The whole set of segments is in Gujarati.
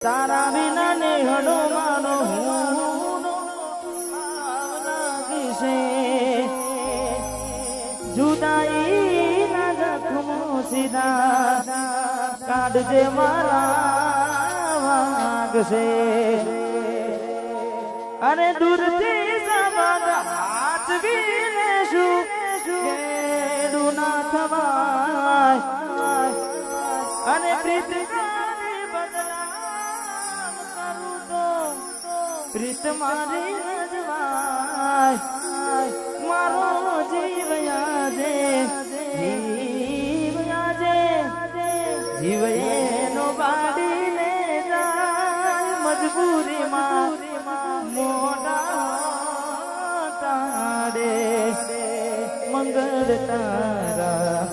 તારા વિના ને હડો મારો હું લાગશે જુદાઈ ના જખમો સીધા કાઢજે મારા વાગશે અરે દૂરથી સંબંધ હાચવી લેશું કેડું ના થવાય અને પ્રીત પ્રીત મારી રજવાય મારો જીવ યાદે જીવ એનો બાડીને જાય મજબૂરીમાં મોડા તારે મંગળ તારા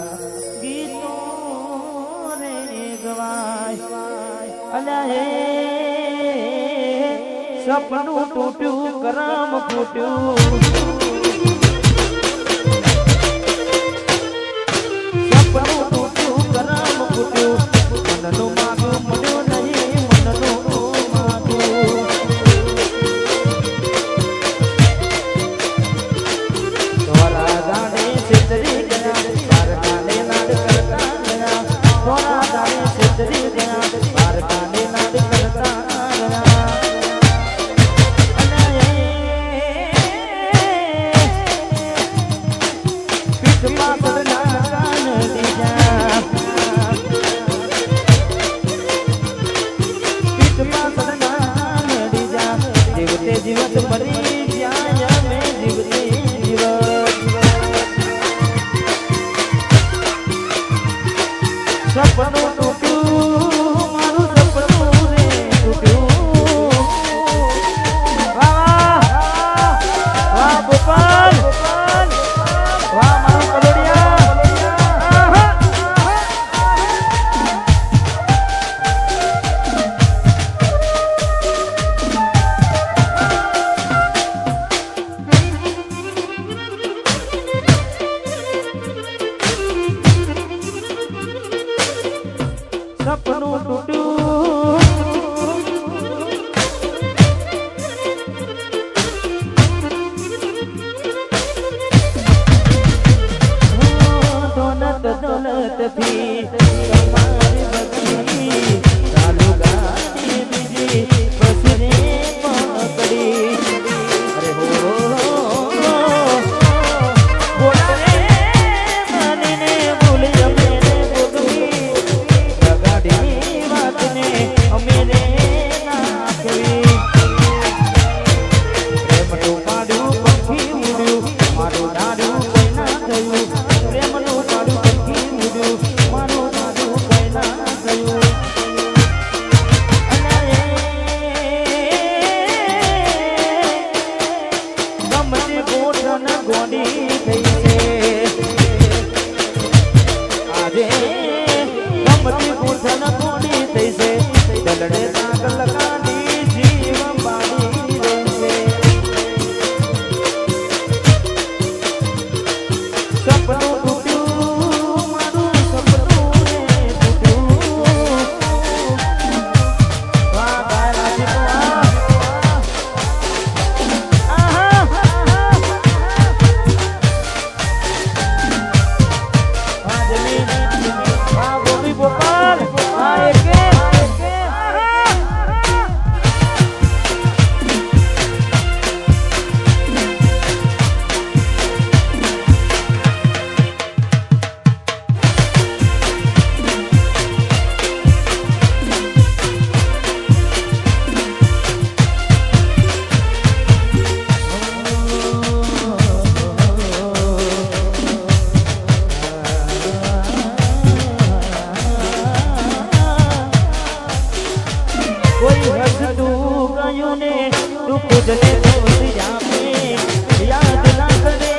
ગીતો રે ગવાય અલ્યા સપનું તૂટ્યું કરમ ફૂટ્યું સપનું તૂટ્યું કરમ ફૂટ્યું મનનું માગું મળ્યું નહીં મનનું માગું ધોરા દાડે છેતરી ગયા બાર કાને નાદ કરતા ગયા ધોરા દાડે છેતરી ગયા બાર કાને નાદ કરતા ગયા જીવત મરી જાય મે જીવતી જીવત સપનું તૂટ્યું મારું સપનું રે તૂટ્યું વાહ વાહ ગોપાલ વાહ મારું કલોડિયા સપનું તૂટ્યું દોલત થી તમારી બગડી ચાલુ ગાડી બીજી બસને પકડી અરે હો યાદ ના કરે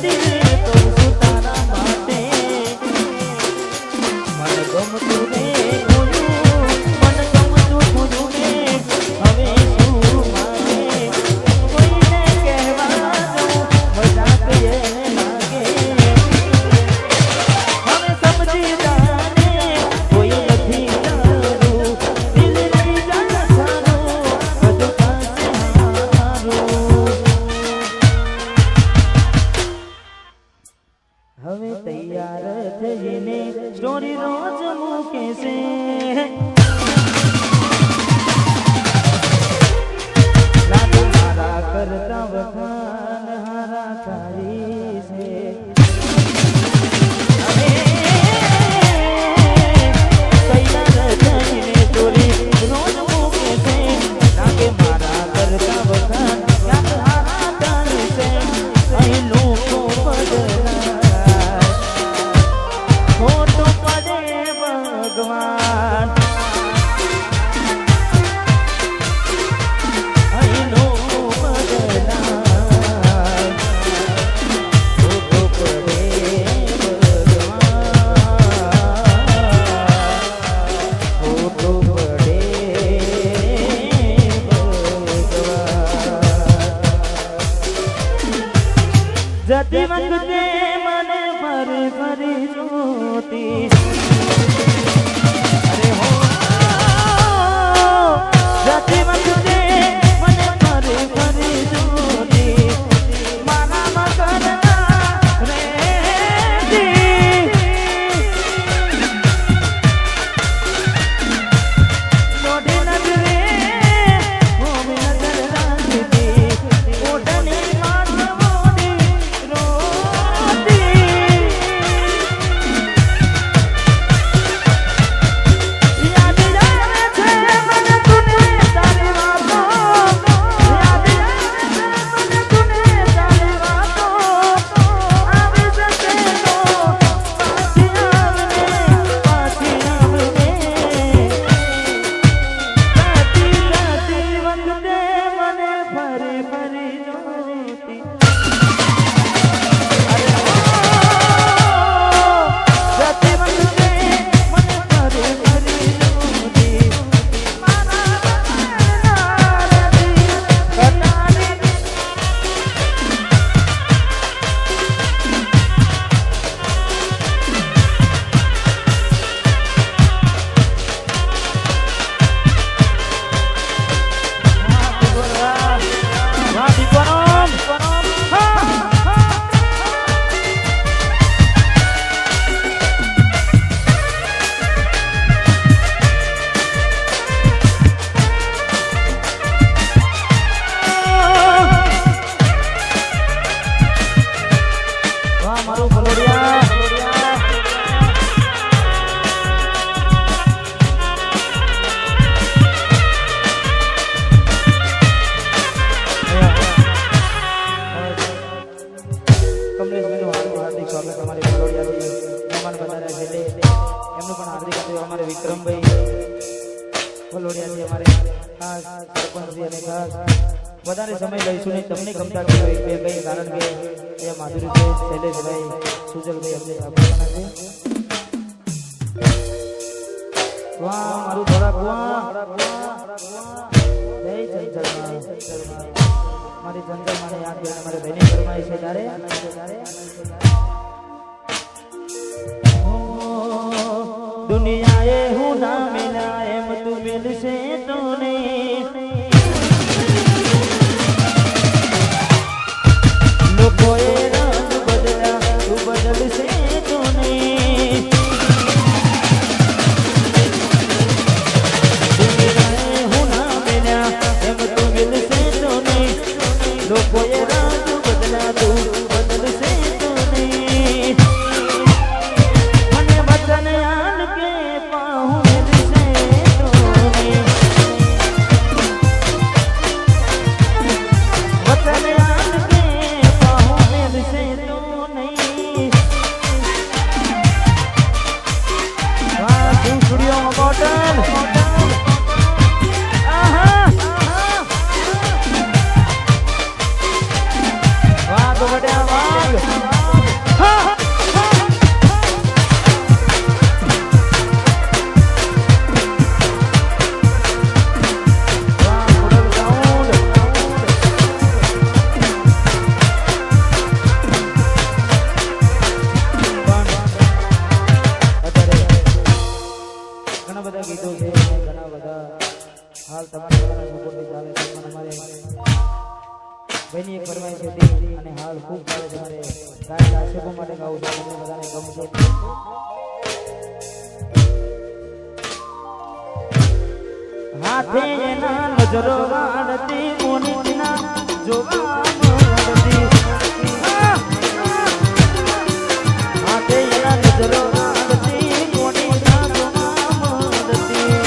દિલ તો સુતારા માટે મન ગમતું ને મન ગમતું ને હવે શું મારે કોઈને કહેવા મજાક એને લાગે હવે સમજી જાને કોઈ નથી જાણું દિલની જાણ જતી વખતે મને ફરી ફરી જોતી અરે હો જતી વખતે મને ફરી ફરી જોતી મારા મગનના રેતી મોઢી નજરે હોમી નજર રાખતી ઓઢણી વિક્રમભાઈ ફલોડિયાથી અમારે ખાસ સરપંચજી અને ખાસ વધારે સમય લઈશું નહીં તમને ગમતા બે કઈ કારણ કે એ માધુરીભાઈ શૈલેષભાઈ સુજલભાઈ અમને આપવાના છે વાહ મારું થોડાક વાહ જય ચંચલમાં મારી ચંચલ મને યાદ કરીને મારે બહેની ફરમાઈ છે તારે दुनियाए हूँ ना मिला एम तू मिल से तो नहीं लोगों रंग बदला तू बदल से तो नहीं दुनियाए हूँ ना मिला एम तू मिल से तो नहीं लोगों रंग बदला तू बदल से तो नहीं मने वचन બહેની એક ફરમાઈ છે અને હાલ ખૂબ સારે તમારે ગાયક આક્ષેપો માટે ગાવું છે તમને બધાને ગમશે હાથે એના નજરો વાળતી મોનીના જોવા મળતી હાથે એના નજરો વાળતી મોનીના જોવા મળતી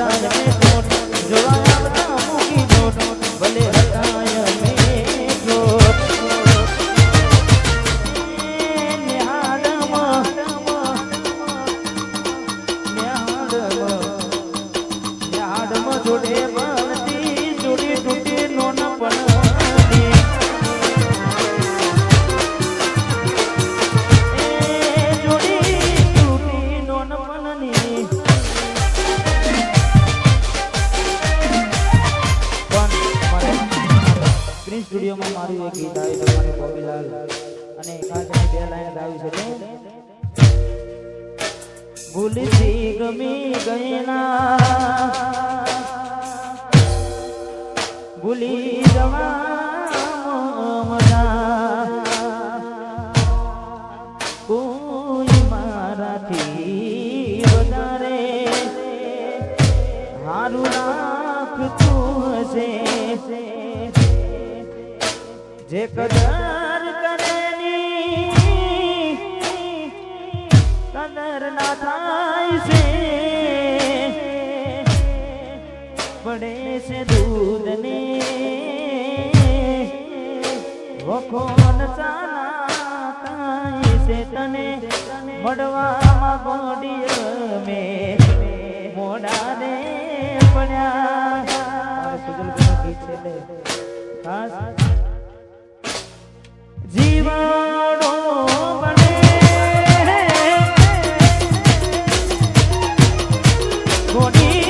બધાય ને જોટ જોવા આવતા મૂકી જોટ ભલે હતાય મે જોટ જોડે બનતી જોડી તૂટી નોન પણની જોડી તૂટી નોન પણની સ્ક્રીન સ્ટુડિયોમાં મારું એક ગીત આવ્યું તમારે બોબીલાલ અને કાંચની બે લાઈન ગાવી છે ભૂલથી ગમી ગયેલા ભૂલી જવા કોઈ મારાથી વધારે હારું રાખતું હશે જે કદર કરેની કદર ના થાય છે પડે છે દૂધને વખોન ચાલા થાય છે તને મળવામાં ગોડીય મે મોડા રે પડ્યા સુજલભાઈનું ગીત છે એટલે ખાસ જીવાડો બને ગોડી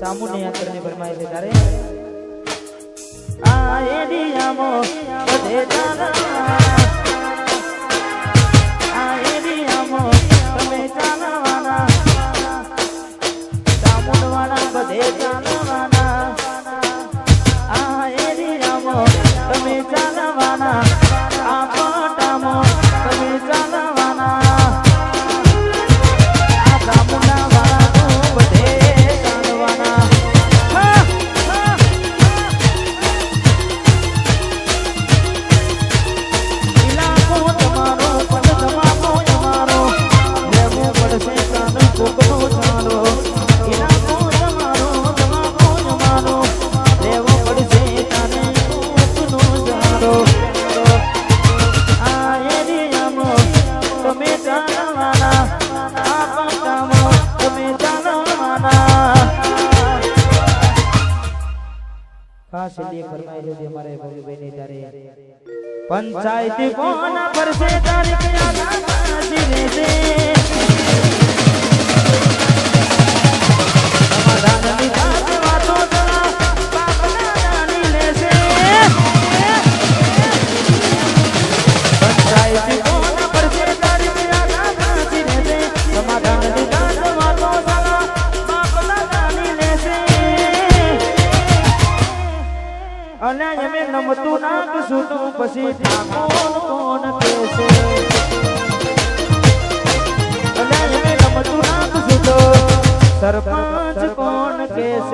સામુને યાદ કરીને ફરમાય છે ત્યારે આ એરિયામાં બધે ચાલવાના આ એરિયામાં તમે ચાલવાના ચામુંડવાળા બધે ચાલવાના આ એરિયામાં તમે ચાલવાના આ પાટામાં તમે ચાલવાના આ ચામુંડાવાળાનું બધે ચાલવાના ઇલાકો તમારો પણ જવાબો અમારો લેવો પડશે કાન કોકનો ચાલો ઇલાકો તમારો જવાબો અમારો લેવો પડશે કાન કોકનો ચાલો આ એરિયામાં તમે ચાલવાના આ પાટામાં તમે ચાલવાના ખાસ એટલે ફરમાઈ છે અમારે ભોગીભાઈને ત્યારે પંચાયતી કોના પરસે તારીખ યાદ આવતી રહેશે સમાધાનની વાત વાતો જરા બાપના નાની લેશે પંચાયતી કોના પરસે તારીખ યાદ આવતી રહેશે સમાધાનની વાત વાતો જરા બાપના નાની લેશે અને એમે નમતું નાખશું તો પછી ઠાકોર કોણ કહેશે અને એમે નમતું નાખશું તો સરપંચ કોણ કહેશે